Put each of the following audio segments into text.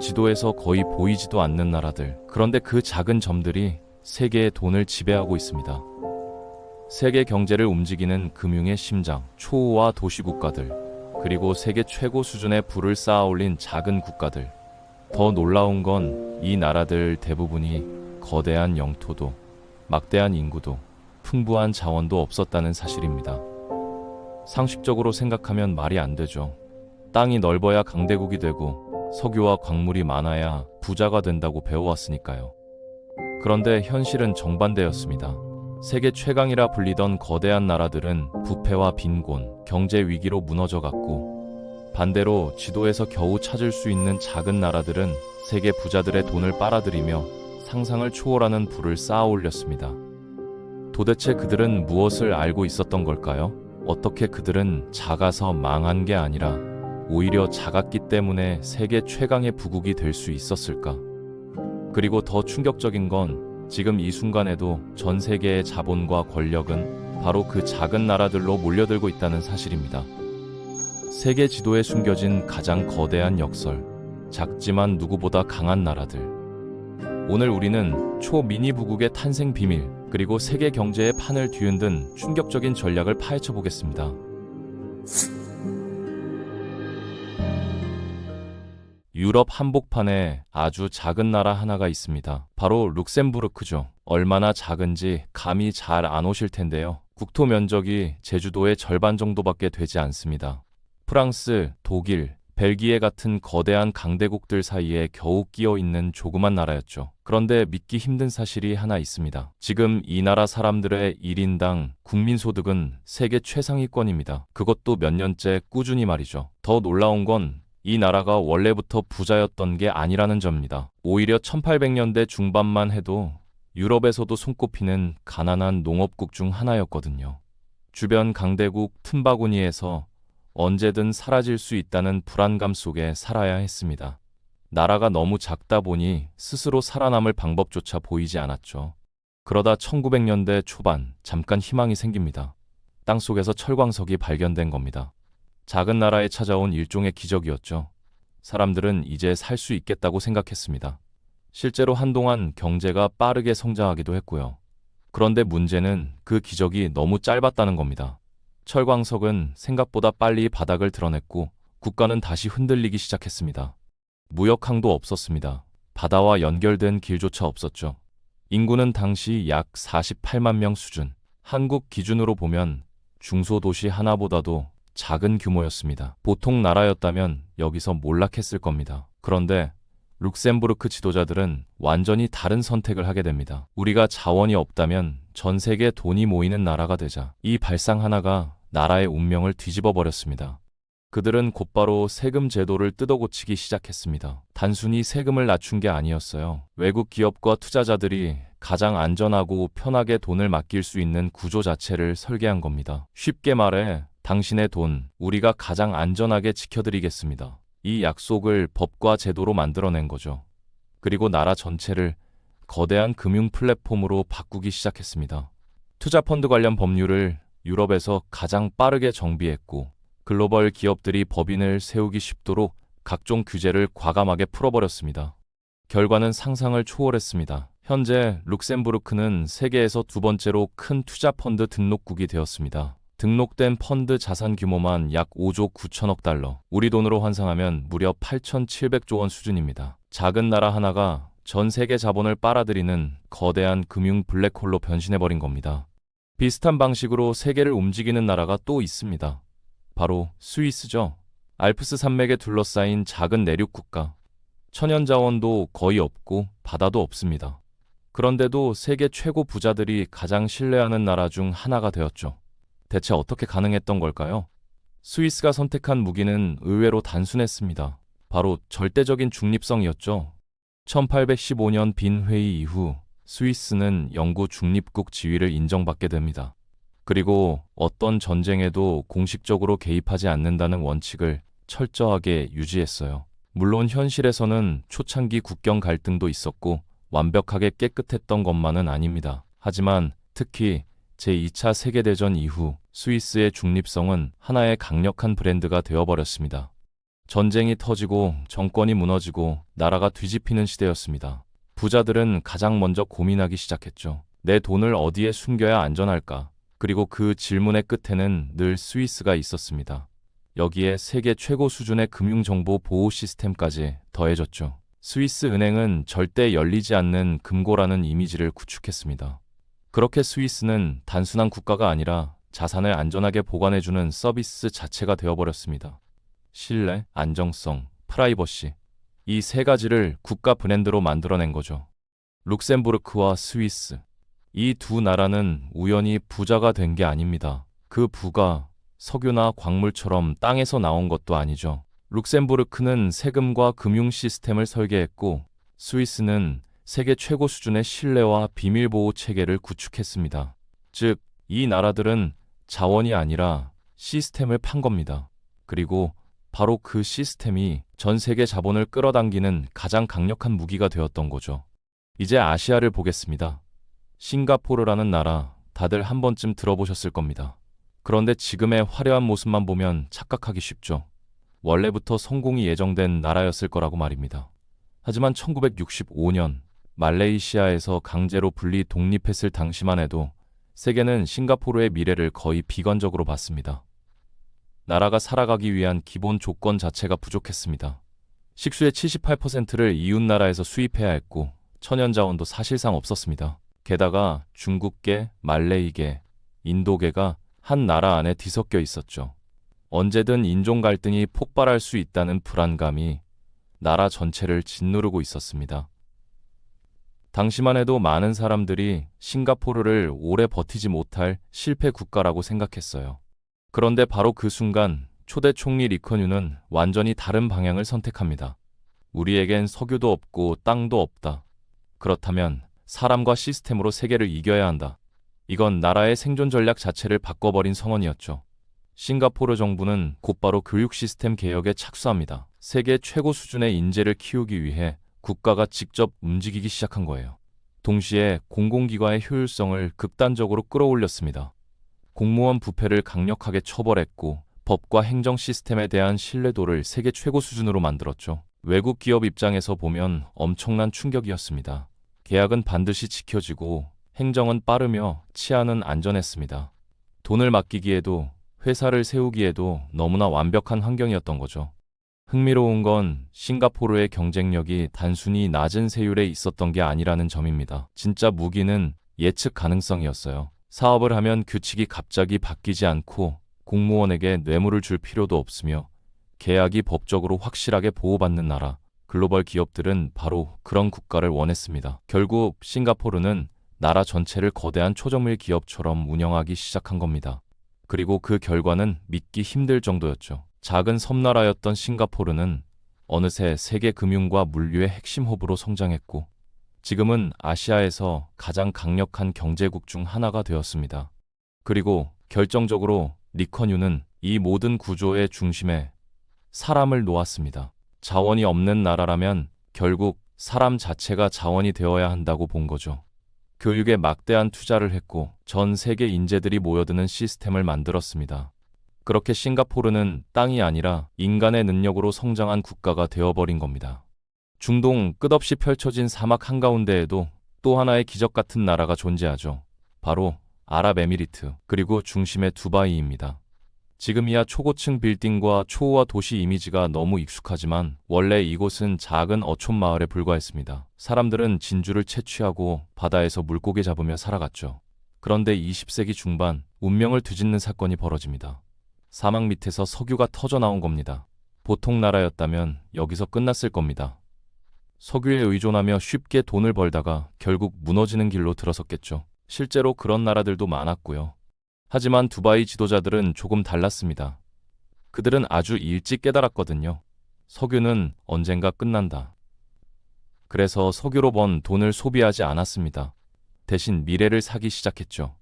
지도에서 거의 보이지도 않는 나라들. 그런데 그 작은 점들이 세계의 돈을 지배하고 있습니다. 세계 경제를 움직이는 금융의 심장, 초호화 도시국가들, 그리고 세계 최고 수준의 부를 쌓아 올린 작은 국가들. 더 놀라운 건 이 나라들 대부분이 거대한 영토도, 막대한 인구도, 풍부한 자원도 없었다는 사실입니다. 상식적으로 생각하면 말이 안 되죠. 땅이 넓어야 강대국이 되고 석유와 광물이 많아야 부자가 된다고 배워왔으니까요. 그런데 현실은 정반대였습니다. 세계 최강이라 불리던 거대한 나라들은 부패와 빈곤, 경제 위기로 무너져갔고, 반대로 지도에서 겨우 찾을 수 있는 작은 나라들은 세계 부자들의 돈을 빨아들이며 상상을 초월하는 부를 쌓아 올렸습니다. 도대체 그들은 무엇을 알고 있었던 걸까요? 어떻게 그들은 작아서 망한 게 아니라 오히려 작았기 때문에 세계 최강의 부국이 될 수 있었을까? 그리고 더 충격적인 건 지금 이 순간에도 전 세계의 자본과 권력은 바로 그 작은 나라들로 몰려들고 있다는 사실입니다. 세계 지도에 숨겨진 가장 거대한 역설, 작지만 누구보다 강한 나라들. 오늘 우리는 초미니 부국의 탄생 비밀, 그리고 세계 경제의 판을 뒤흔든 충격적인 전략을 파헤쳐 보겠습니다. 유럽 한복판에 아주 작은 나라 하나가 있습니다. 바로 룩셈부르크죠. 얼마나 작은지 감이 잘 안 오실 텐데요. 국토 면적이 제주도의 절반 정도밖에 되지 않습니다. 프랑스, 독일, 벨기에 같은 거대한 강대국들 사이에 겨우 끼어 있는 조그만 나라였죠. 그런데 믿기 힘든 사실이 하나 있습니다. 지금 이 나라 사람들의 1인당 국민소득은 세계 최상위권입니다. 그것도 몇 년째 꾸준히 말이죠. 더 놀라운 건 이 나라가 원래부터 부자였던 게 아니라는 점입니다. 오히려 1800년대 중반만 해도 유럽에서도 손꼽히는 가난한 농업국 중 하나였거든요. 주변 강대국 틈바구니에서 언제든 사라질 수 있다는 불안감 속에 살아야 했습니다. 나라가 너무 작다 보니 스스로 살아남을 방법조차 보이지 않았죠. 그러다 1900년대 초반 잠깐 희망이 생깁니다. 땅속에서 철광석이 발견된 겁니다. 작은 나라에 찾아온 일종의 기적이었죠. 사람들은 이제 살 수 있겠다고 생각했습니다. 실제로 한동안 경제가 빠르게 성장하기도 했고요. 그런데 문제는 그 기적이 너무 짧았다는 겁니다. 철광석은 생각보다 빨리 바닥을 드러냈고 국가는 다시 흔들리기 시작했습니다. 무역항도 없었습니다. 바다와 연결된 길조차 없었죠. 인구는 당시 약 48만 명 수준. 한국 기준으로 보면 중소도시 하나보다도 작은 규모였습니다. 보통 나라였다면 여기서 몰락했을 겁니다. 그런데 룩셈부르크 지도자들은 완전히 다른 선택을 하게 됩니다. 우리가 자원이 없다면 전 세계 돈이 모이는 나라가 되자. 이 발상 하나가 나라의 운명을 뒤집어 버렸습니다. 그들은 곧바로 세금 제도를 뜯어고치기 시작했습니다. 단순히 세금을 낮춘 게 아니었어요. 외국 기업과 투자자들이 가장 안전하고 편하게 돈을 맡길 수 있는 구조 자체를 설계한 겁니다. 쉽게 말해 당신의 돈, 우리가 가장 안전하게 지켜드리겠습니다. 이 약속을 법과 제도로 만들어낸 거죠. 그리고 나라 전체를 거대한 금융 플랫폼으로 바꾸기 시작했습니다. 투자펀드 관련 법률을 유럽에서 가장 빠르게 정비했고, 글로벌 기업들이 법인을 세우기 쉽도록 각종 규제를 과감하게 풀어버렸습니다. 결과는 상상을 초월했습니다. 현재 룩셈부르크는 세계에서 두 번째로 큰 투자펀드 등록국이 되었습니다. 등록된 펀드 자산 규모만 약 5조 9천억 달러, 우리 돈으로 환산하면 무려 8,700조 원 수준입니다. 작은 나라 하나가 전 세계 자본을 빨아들이는 거대한 금융 블랙홀로 변신해버린 겁니다. 비슷한 방식으로 세계를 움직이는 나라가 또 있습니다. 바로 스위스죠. 알프스 산맥에 둘러싸인 작은 내륙 국가. 천연자원도 거의 없고 바다도 없습니다. 그런데도 세계 최고 부자들이 가장 신뢰하는 나라 중 하나가 되었죠. 대체 어떻게 가능했던 걸까요? 스위스가 선택한 무기는 의외로 단순했습니다. 바로 절대적인 중립성이었죠. 1815년 빈 회의 이후 스위스는 영구 중립국 지위를 인정받게 됩니다. 그리고 어떤 전쟁에도 공식적으로 개입하지 않는다는 원칙을 철저하게 유지했어요. 물론 현실에서는 초창기 국경 갈등도 있었고 완벽하게 깨끗했던 것만은 아닙니다. 하지만 특히 제2차 세계대전 이후 스위스의 중립성은 하나의 강력한 브랜드가 되어버렸습니다. 전쟁이 터지고 정권이 무너지고 나라가 뒤집히는 시대였습니다. 부자들은 가장 먼저 고민하기 시작했죠. 내 돈을 어디에 숨겨야 안전할까? 그리고 그 질문의 끝에는 늘 스위스가 있었습니다. 여기에 세계 최고 수준의 금융정보 보호 시스템까지 더해졌죠. 스위스 은행은 절대 열리지 않는 금고라는 이미지를 구축했습니다. 그렇게 스위스는 단순한 국가가 아니라 자산을 안전하게 보관해주는 서비스 자체가 되어버렸습니다. 신뢰, 안정성, 프라이버시. 이 세 가지를 국가 브랜드로 만들어낸 거죠. 룩셈부르크와 스위스. 이 두 나라는 우연히 부자가 된 게 아닙니다. 그 부가 석유나 광물처럼 땅에서 나온 것도 아니죠. 룩셈부르크는 세금과 금융 시스템을 설계했고, 스위스는 세계 최고 수준의 신뢰와 비밀보호 체계를 구축했습니다. 즉, 이 나라들은 자원이 아니라 시스템을 판 겁니다. 그리고 바로 그 시스템이 전 세계 자본을 끌어당기는 가장 강력한 무기가 되었던 거죠. 이제 아시아를 보겠습니다. 싱가포르라는 나라, 다들 한 번쯤 들어보셨을 겁니다. 그런데 지금의 화려한 모습만 보면 착각하기 쉽죠. 원래부터 성공이 예정된 나라였을 거라고 말입니다. 하지만 1965년 말레이시아에서 강제로 분리 독립했을 당시만 해도 세계는 싱가포르의 미래를 거의 비관적으로 봤습니다. 나라가 살아가기 위한 기본 조건 자체가 부족했습니다. 식수의 78%를 이웃나라에서 수입해야 했고 천연자원도 사실상 없었습니다. 게다가 중국계, 말레이계, 인도계가 한 나라 안에 뒤섞여 있었죠. 언제든 인종 갈등이 폭발할 수 있다는 불안감이 나라 전체를 짓누르고 있었습니다. 당시만 해도 많은 사람들이 싱가포르를 오래 버티지 못할 실패 국가라고 생각했어요. 그런데 바로 그 순간 초대 총리 리커뉴는 완전히 다른 방향을 선택합니다. 우리에겐 석유도 없고 땅도 없다. 그렇다면 사람과 시스템으로 세계를 이겨야 한다. 이건 나라의 생존 전략 자체를 바꿔버린 선언이었죠. 싱가포르 정부는 곧바로 교육 시스템 개혁에 착수합니다. 세계 최고 수준의 인재를 키우기 위해 국가가 직접 움직이기 시작한 거예요. 동시에 공공기관의 효율성을 극단적으로 끌어올렸습니다. 공무원 부패를 강력하게 처벌했고 법과 행정 시스템에 대한 신뢰도를 세계 최고 수준으로 만들었죠. 외국 기업 입장에서 보면 엄청난 충격이었습니다. 계약은 반드시 지켜지고 행정은 빠르며 치안은 안전했습니다. 돈을 맡기기에도 회사를 세우기에도 너무나 완벽한 환경이었던 거죠. 흥미로운 건 싱가포르의 경쟁력이 단순히 낮은 세율에 있었던 게 아니라는 점입니다. 진짜 무기는 예측 가능성이었어요. 사업을 하면 규칙이 갑자기 바뀌지 않고 공무원에게 뇌물을 줄 필요도 없으며 계약이 법적으로 확실하게 보호받는 나라. 글로벌 기업들은 바로 그런 국가를 원했습니다. 결국 싱가포르는 나라 전체를 거대한 초정밀 기업처럼 운영하기 시작한 겁니다. 그리고 그 결과는 믿기 힘들 정도였죠. 작은 섬나라였던 싱가포르는 어느새 세계 금융과 물류의 핵심 허브로 성장했고 지금은 아시아에서 가장 강력한 경제국 중 하나가 되었습니다. 그리고 결정적으로 리커뉴는 이 모든 구조의 중심에 사람을 놓았습니다. 자원이 없는 나라라면 결국 사람 자체가 자원이 되어야 한다고 본 거죠. 교육에 막대한 투자를 했고 전 세계 인재들이 모여드는 시스템을 만들었습니다. 그렇게 싱가포르는 땅이 아니라 인간의 능력으로 성장한 국가가 되어버린 겁니다. 중동 끝없이 펼쳐진 사막 한가운데에도 또 하나의 기적 같은 나라가 존재하죠. 바로 아랍에미리트, 그리고 중심의 두바이입니다. 지금이야 초고층 빌딩과 초호화 도시 이미지가 너무 익숙하지만 원래 이곳은 작은 어촌 마을에 불과했습니다. 사람들은 진주를 채취하고 바다에서 물고기 잡으며 살아갔죠. 그런데 20세기 중반 운명을 뒤집는 사건이 벌어집니다. 사막 밑에서 석유가 터져 나온 겁니다. 보통 나라였다면 여기서 끝났을 겁니다. 석유에 의존하며 쉽게 돈을 벌다가 결국 무너지는 길로 들어섰겠죠. 실제로 그런 나라들도 많았고요. 하지만 두바이 지도자들은 조금 달랐습니다. 그들은 아주 일찍 깨달았거든요. 석유는 언젠가 끝난다. 그래서 석유로 번 돈을 소비하지 않았습니다. 대신 미래를 사기 시작했죠.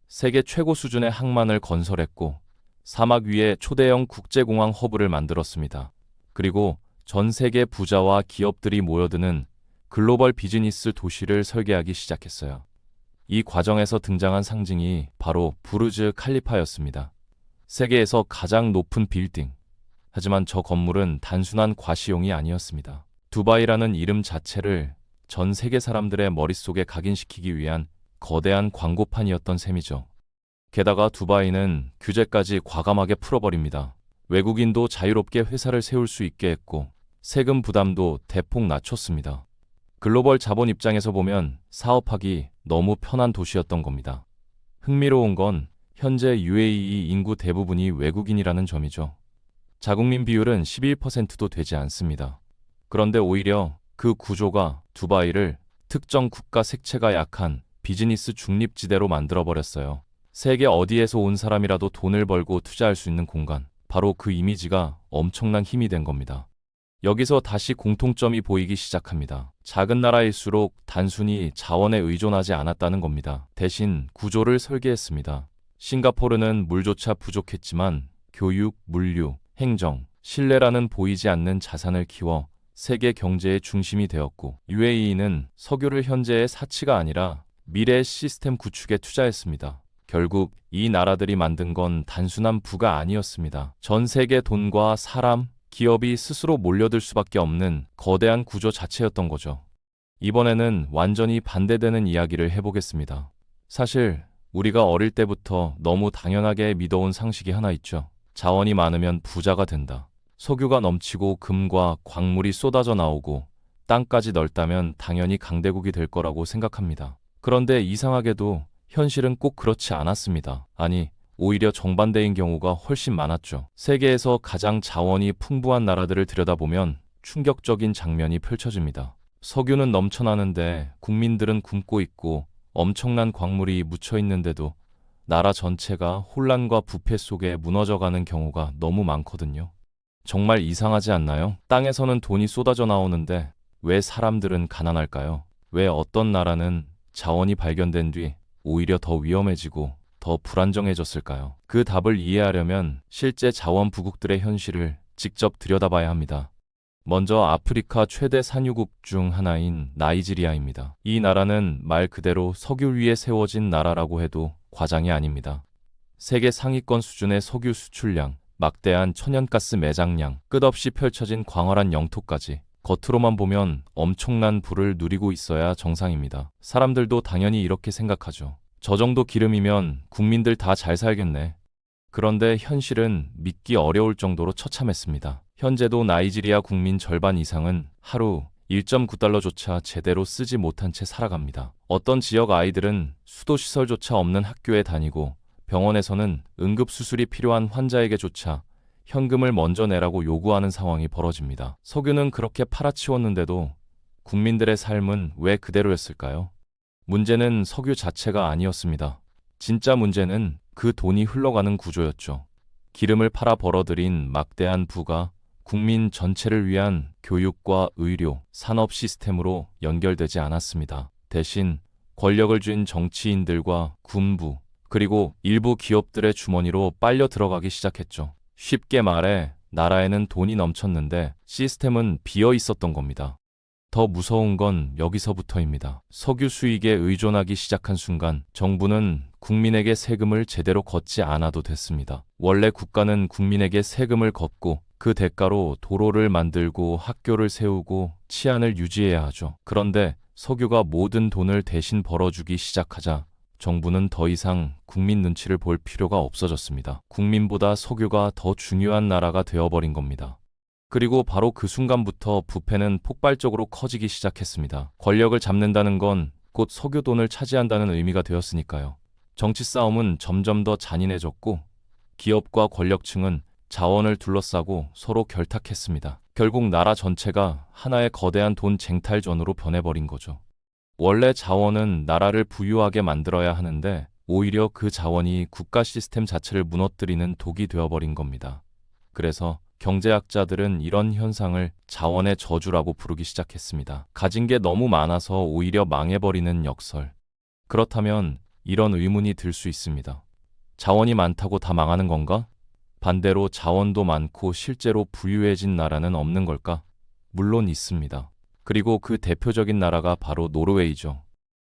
세계 최고 수준의 항만을 건설했고 사막 위에 초대형 국제공항 허브를 만들었습니다. 그리고 전 세계 부자와 기업들이 모여드는 글로벌 비즈니스 도시를 설계하기 시작했어요. 이 과정에서 등장한 상징이 바로 부르즈 칼리파였습니다. 세계에서 가장 높은 빌딩. 하지만 저 건물은 단순한 과시용이 아니었습니다. 두바이라는 이름 자체를 전 세계 사람들의 머릿속에 각인시키기 위한 거대한 광고판이었던 셈이죠. 게다가 두바이는 규제까지 과감하게 풀어버립니다. 외국인도 자유롭게 회사를 세울 수 있게 했고 세금 부담도 대폭 낮췄습니다. 글로벌 자본 입장에서 보면 사업하기 너무 편한 도시였던 겁니다. 흥미로운 건 현재 UAE 인구 대부분이 외국인이라는 점이죠. 자국민 비율은 11%도 되지 않습니다. 그런데 오히려 그 구조가 두바이를 특정 국가 색채가 약한 비즈니스 중립지대로 만들어버렸어요. 세계 어디에서 온 사람이라도 돈을 벌고 투자할 수 있는 공간. 바로 그 이미지가 엄청난 힘이 된 겁니다. 여기서 다시 공통점이 보이기 시작합니다. 작은 나라일수록 단순히 자원에 의존하지 않았다는 겁니다. 대신 구조를 설계했습니다. 싱가포르는 물조차 부족했지만 교육, 물류, 행정, 신뢰라는 보이지 않는 자산을 키워 세계 경제의 중심이 되었고 UAE는 석유를 현재의 사치가 아니라 미래의 시스템 구축에 투자했습니다. 결국 이 나라들이 만든 건 단순한 부가 아니었습니다. 전 세계 돈과 사람, 기업이 스스로 몰려들 수밖에 없는 거대한 구조 자체였던 거죠. 이번에는 완전히 반대되는 이야기를 해보겠습니다. 사실 우리가 어릴 때부터 너무 당연하게 믿어온 상식이 하나 있죠. 자원이 많으면 부자가 된다. 석유가 넘치고 금과 광물이 쏟아져 나오고 땅까지 넓다면 당연히 강대국이 될 거라고 생각합니다. 그런데 이상하게도 현실은 꼭 그렇지 않았습니다. 아니, 오히려 정반대인 경우가 훨씬 많았죠. 세계에서 가장 자원이 풍부한 나라들을 들여다보면 충격적인 장면이 펼쳐집니다. 석유는 넘쳐나는데 국민들은 굶고 있고 엄청난 광물이 묻혀 있는데도 나라 전체가 혼란과 부패 속에 무너져가는 경우가 너무 많거든요. 정말 이상하지 않나요? 땅에서는 돈이 쏟아져 나오는데 왜 사람들은 가난할까요? 왜 어떤 나라는 자원이 발견된 뒤 오히려 더 위험해지고 더 불안정해졌을까요? 그 답을 이해하려면 실제 자원 부국들의 현실을 직접 들여다봐야 합니다. 먼저 아프리카 최대 산유국 중 하나인 나이지리아입니다. 이 나라는 말 그대로 석유 위에 세워진 나라라고 해도 과장이 아닙니다. 세계 상위권 수준의 석유 수출량, 막대한 천연가스 매장량, 끝없이 펼쳐진 광활한 영토까지 겉으로만 보면 엄청난 부를 누리고 있어야 정상입니다. 사람들도 당연히 이렇게 생각하죠. 저 정도 기름이면 국민들 다 잘 살겠네. 그런데 현실은 믿기 어려울 정도로 처참했습니다. 현재도 나이지리아 국민 절반 이상은 하루 1.9달러조차 제대로 쓰지 못한 채 살아갑니다. 어떤 지역 아이들은 수도시설조차 없는 학교에 다니고 병원에서는 응급수술이 필요한 환자에게조차 현금을 먼저 내라고 요구하는 상황이 벌어집니다. 석유는 그렇게 팔아치웠는데도 국민들의 삶은 왜 그대로였을까요? 문제는 석유 자체가 아니었습니다. 진짜 문제는 그 돈이 흘러가는 구조였죠. 기름을 팔아 벌어들인 막대한 부가 국민 전체를 위한 교육과 의료, 산업 시스템으로 연결되지 않았습니다. 대신 권력을 쥔 정치인들과 군부, 그리고 일부 기업들의 주머니로 빨려 들어가기 시작했죠. 쉽게 말해 나라에는 돈이 넘쳤는데 시스템은 비어 있었던 겁니다. 더 무서운 건 여기서부터입니다. 석유 수익에 의존하기 시작한 순간 정부는 국민에게 세금을 제대로 걷지 않아도 됐습니다. 원래 국가는 국민에게 세금을 걷고 그 대가로 도로를 만들고 학교를 세우고 치안을 유지해야 하죠. 그런데 석유가 모든 돈을 대신 벌어주기 시작하자 정부는 더 이상 국민 눈치를 볼 필요가 없어졌습니다. 국민보다 석유가 더 중요한 나라가 되어버린 겁니다. 그리고 바로 그 순간부터 부패는 폭발적으로 커지기 시작했습니다. 권력을 잡는다는 건 곧 석유 돈을 차지한다는 의미가 되었으니까요. 정치 싸움은 점점 더 잔인해졌고 기업과 권력층은 자원을 둘러싸고 서로 결탁했습니다. 결국 나라 전체가 하나의 거대한 돈 쟁탈전으로 변해버린 거죠. 원래 자원은 나라를 부유하게 만들어야 하는데 오히려 그 자원이 국가 시스템 자체를 무너뜨리는 독이 되어버린 겁니다. 그래서 경제학자들은 이런 현상을 자원의 저주라고 부르기 시작했습니다. 가진 게 너무 많아서 오히려 망해버리는 역설. 그렇다면 이런 의문이 들 수 있습니다. 자원이 많다고 다 망하는 건가? 반대로 자원도 많고 실제로 부유해진 나라는 없는 걸까? 물론 있습니다. 그리고 그 대표적인 나라가 바로 노르웨이죠.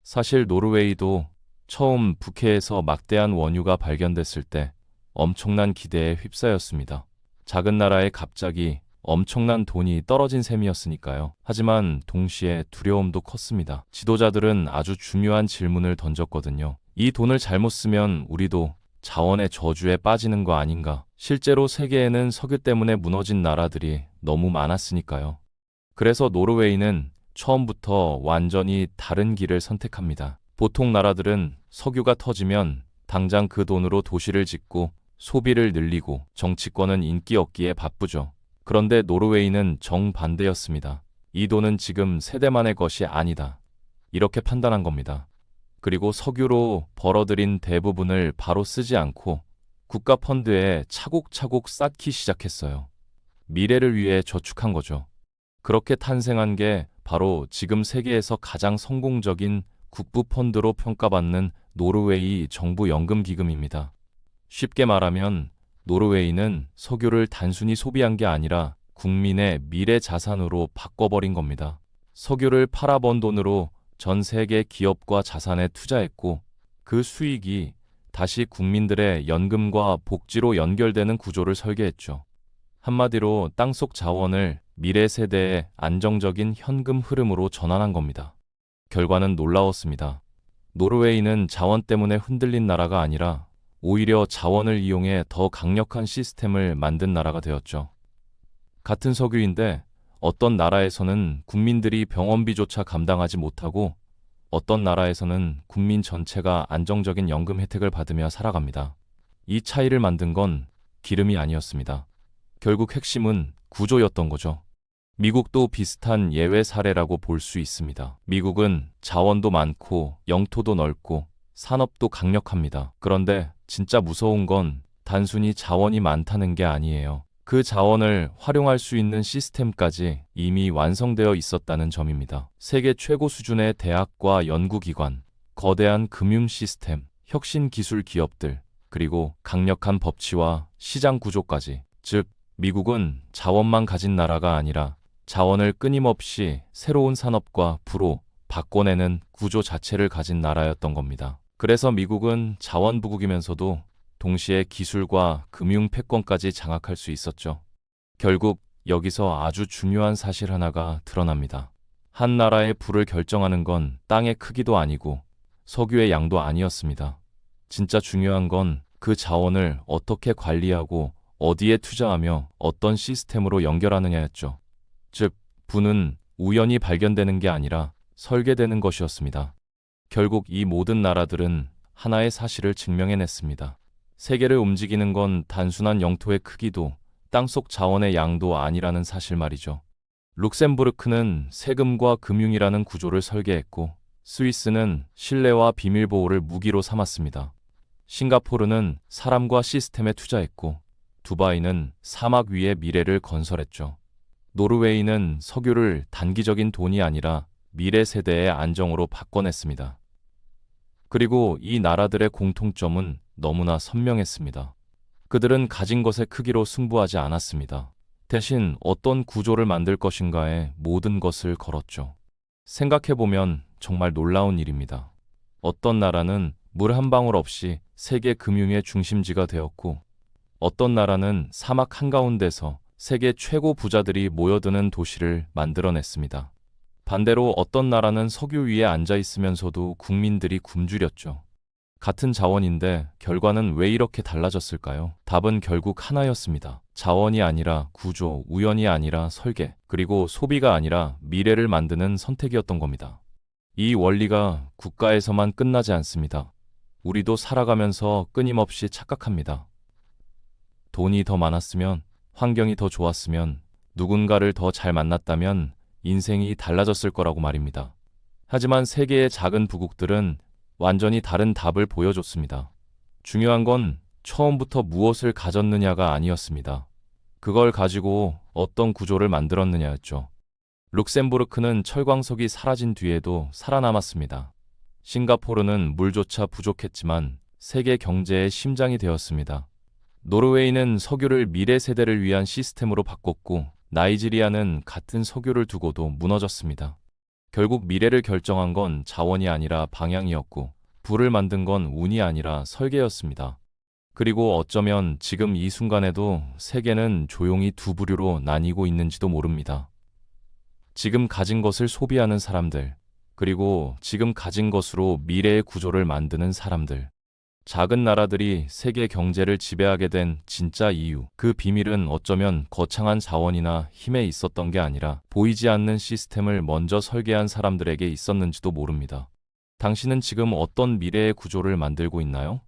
사실 노르웨이도 처음 북해에서 막대한 원유가 발견됐을 때 엄청난 기대에 휩싸였습니다. 작은 나라에 갑자기 엄청난 돈이 떨어진 셈이었으니까요. 하지만 동시에 두려움도 컸습니다. 지도자들은 아주 중요한 질문을 던졌거든요. 이 돈을 잘못 쓰면 우리도 자원의 저주에 빠지는 거 아닌가? 실제로 세계에는 석유 때문에 무너진 나라들이 너무 많았으니까요. 그래서 노르웨이는 처음부터 완전히 다른 길을 선택합니다. 보통 나라들은 석유가 터지면 당장 그 돈으로 도시를 짓고 소비를 늘리고 정치권은 인기 얻기에 바쁘죠. 그런데 노르웨이는 정반대였습니다. 이 돈은 지금 세대만의 것이 아니다. 이렇게 판단한 겁니다. 그리고 석유로 벌어들인 대부분을 바로 쓰지 않고 국가 펀드에 차곡차곡 쌓기 시작했어요. 미래를 위해 저축한 거죠. 그렇게 탄생한 게 바로 지금 세계에서 가장 성공적인 국부 펀드로 평가받는 노르웨이 정부 연금 기금입니다. 쉽게 말하면 노르웨이는 석유를 단순히 소비한 게 아니라 국민의 미래 자산으로 바꿔버린 겁니다. 석유를 팔아번 돈으로 전 세계 기업과 자산에 투자했고 그 수익이 다시 국민들의 연금과 복지로 연결되는 구조를 설계했죠. 한마디로 땅속 자원을 미래 세대의 안정적인 현금 흐름으로 전환한 겁니다. 결과는 놀라웠습니다. 노르웨이는 자원 때문에 흔들린 나라가 아니라 오히려 자원을 이용해 더 강력한 시스템을 만든 나라가 되었죠. 같은 석유인데 어떤 나라에서는 국민들이 병원비조차 감당하지 못하고 어떤 나라에서는 국민 전체가 안정적인 연금 혜택을 받으며 살아갑니다. 이 차이를 만든 건 기름이 아니었습니다. 결국 핵심은 구조였던 거죠. 미국도 비슷한 예외 사례라고 볼 수 있습니다. 미국은 자원도 많고 영토도 넓고 산업도 강력합니다. 그런데 진짜 무서운 건 단순히 자원이 많다는 게 아니에요. 그 자원을 활용할 수 있는 시스템까지 이미 완성되어 있었다는 점입니다. 세계 최고 수준의 대학과 연구기관, 거대한 금융 시스템, 혁신 기술 기업들, 그리고 강력한 법치와 시장 구조까지. 즉, 미국은 자원만 가진 나라가 아니라 자원을 끊임없이 새로운 산업과 부로 바꿔내는 구조 자체를 가진 나라였던 겁니다. 그래서 미국은 자원부국이면서도 동시에 기술과 금융 패권까지 장악할 수 있었죠. 결국 여기서 아주 중요한 사실 하나가 드러납니다. 한 나라의 부를 결정하는 건 땅의 크기도 아니고 석유의 양도 아니었습니다. 진짜 중요한 건 그 자원을 어떻게 관리하고 어디에 투자하며 어떤 시스템으로 연결하느냐였죠. 즉, 부는 우연히 발견되는 게 아니라 설계되는 것이었습니다. 결국 이 모든 나라들은 하나의 사실을 증명해냈습니다. 세계를 움직이는 건 단순한 영토의 크기도 땅속 자원의 양도 아니라는 사실 말이죠. 룩셈부르크는 세금과 금융이라는 구조를 설계했고 스위스는 신뢰와 비밀 보호를 무기로 삼았습니다. 싱가포르는 사람과 시스템에 투자했고 두바이는 사막 위에 미래를 건설했죠. 노르웨이는 석유를 단기적인 돈이 아니라 미래 세대의 안정으로 바꿔냈습니다. 그리고 이 나라들의 공통점은 너무나 선명했습니다. 그들은 가진 것의 크기로 승부하지 않았습니다. 대신 어떤 구조를 만들 것인가에 모든 것을 걸었죠. 생각해보면 정말 놀라운 일입니다. 어떤 나라는 물 한 방울 없이 세계 금융의 중심지가 되었고 어떤 나라는 사막 한가운데서 세계 최고 부자들이 모여드는 도시를 만들어냈습니다. 반대로 어떤 나라는 석유 위에 앉아 있으면서도 국민들이 굶주렸죠. 같은 자원인데 결과는 왜 이렇게 달라졌을까요? 답은 결국 하나였습니다. 자원이 아니라 구조, 우연이 아니라 설계, 그리고 소비가 아니라 미래를 만드는 선택이었던 겁니다. 이 원리가 국가에서만 끝나지 않습니다. 우리도 살아가면서 끊임없이 착각합니다. 돈이 더 많았으면, 환경이 더 좋았으면, 누군가를 더 잘 만났다면 인생이 달라졌을 거라고 말입니다. 하지만 세계의 작은 부국들은 완전히 다른 답을 보여줬습니다. 중요한 건 처음부터 무엇을 가졌느냐가 아니었습니다. 그걸 가지고 어떤 구조를 만들었느냐였죠. 룩셈부르크는 철광석이 사라진 뒤에도 살아남았습니다. 싱가포르는 물조차 부족했지만 세계 경제의 심장이 되었습니다. 노르웨이는 석유를 미래 세대를 위한 시스템으로 바꿨고 나이지리아는 같은 석유를 두고도 무너졌습니다. 결국 미래를 결정한 건 자원이 아니라 방향이었고 부를 만든 건 운이 아니라 설계였습니다. 그리고 어쩌면 지금 이 순간에도 세계는 조용히 두 부류로 나뉘고 있는지도 모릅니다. 지금 가진 것을 소비하는 사람들, 그리고 지금 가진 것으로 미래의 구조를 만드는 사람들. 작은 나라들이 세계 경제를 지배하게 된 진짜 이유, 그 비밀은 어쩌면 거창한 자원이나 힘에 있었던 게 아니라 보이지 않는 시스템을 먼저 설계한 사람들에게 있었는지도 모릅니다. 당신은 지금 어떤 미래의 구조를 만들고 있나요?